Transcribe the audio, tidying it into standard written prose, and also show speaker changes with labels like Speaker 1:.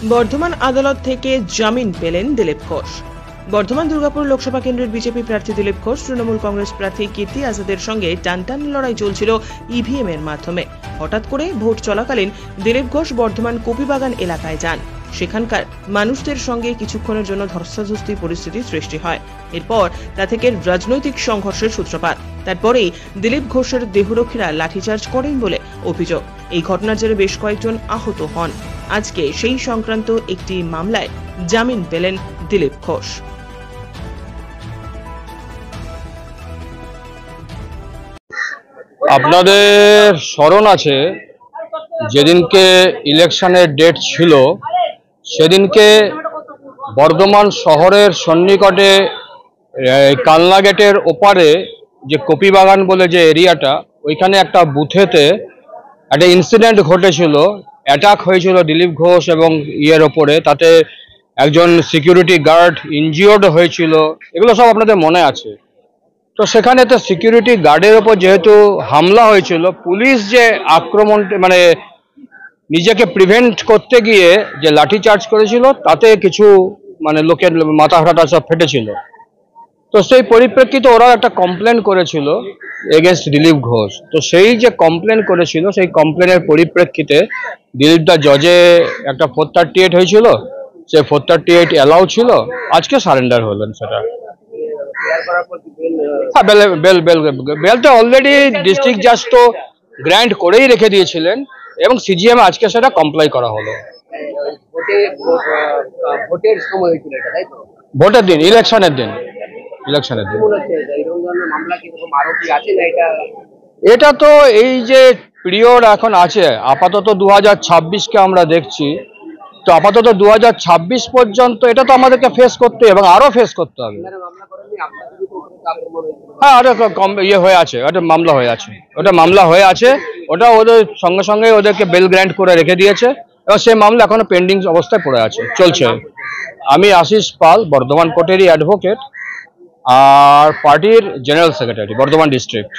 Speaker 1: বর্ধমান আদালত থেকে জামিন পেলেন দিলীপ ঘোষ। বর্ধমান দুর্গাপুর লোকসভা কেন্দ্রের বিজেপি প্রার্থী দিলীপ ঘোষ তৃণমূল কংগ্রেস প্রার্থী কীর্তি আজাদের সঙ্গে টানটান লড়াই চলছিল ইভিএম এর মাধ্যমে। হঠাৎ করে ভোট চলাকালীন দিলীপ ঘোষ বর্ধমান কপিবাগান এলাকায় যান। সেখানকার মানুষদের সঙ্গে কিছুক্ষণের জন্য ধস্তাধস্তি পরিস্থিতির সৃষ্টি হয়। এরপর তা থেকে রাজনৈতিক সংঘর্ষের সূত্রপাত। তারপরেই দিলীপ ঘোষের দেহরক্ষীরা লাঠিচার্জ করেন বলে অভিযোগ। এই ঘটনার জেরে বেশ কয়েকজন আহত হন। আজকে সেই সংক্রান্ত একটি মামলায় জামিন পেলেন দিলীপ ঘোষ।
Speaker 2: আপনাদের স্মরণ আছে যেদিনকে ইলেকশনের ডেট ছিল সেদিনকে বর্ধমান শহরের সন্নিকটে কালনা গেটের ওপারে যে কপিবাগান বলে যে এরিয়াটা, ওইখানে একটা বুথেতে একটা ইনসিডেন্ট ঘটেছিল। অ্যাটাক হয়েছিল দিলীপ ঘোষ এবং ইয়ের ওপরে, তাতে একজন সিকিউরিটি গার্ড ইনজিওর্ড হয়েছিল। এগুলো সব আপনাদের মনে আছে। তো সেখানে তো সিকিউরিটি গার্ডের ওপর যেহেতু হামলা হয়েছিল, পুলিশ যে আক্রমণ মানে নিজেকে প্রিভেন্ট করতে গিয়ে যে লাঠিচার্জ করেছিল, তাতে কিছু মানে লোকের মাথা ফাটা সব ফেটেছিল। তো সেই পরিপ্রেক্ষিতে ওরা একটা কমপ্লেন করেছিল এগেনস্ট দিলীপ ঘোষ। তো সেই যে কমপ্লেন করেছিল, সেই কমপ্লেনের পরিপ্রেক্ষিতে দিলীপ দা জজে একটা 438 হয়েছিল, সে 438 অ্যালাউ ছিল। আজকে সারেন্ডার হলেন সেটা। হ্যাঁ, বেলটা অলরেডি ডিস্ট্রিক্ট জাজ তো গ্র্যান্ট করেই রেখে দিয়েছিলেন এবং সিজিএম আজকে সেটা কমপ্লাই করা হলো। ভোটের দিন, ইলেকশনের দিন। এটা তো এই যে পিরিয়ড এখন আছে, আপাতত 2026-কে আমরা দেখছি। তো আপাতত 2026 পর্যন্ত এটা তো আমাদেরকে ফেস করতে এবং আরো ফেস করতে হবে। হ্যাঁ, ওটা ইয়ে হয়ে আছে, ওটা মামলা হয়ে আছে। ওটা ওদের সঙ্গে সঙ্গে ওদেরকে বেল গ্র্যান্ট করে রেখে দিয়েছে এবং সেই মামলা এখনো পেন্ডিং অবস্থায় পড়ে আছে, চলছে। আমি আশিস পাল, বর্ধমান কোর্টেরই অ্যাডভোকেট আর পার্টির জেনারেল সেক্রেটারি বর্ধমান ডিস্ট্রিক্ট।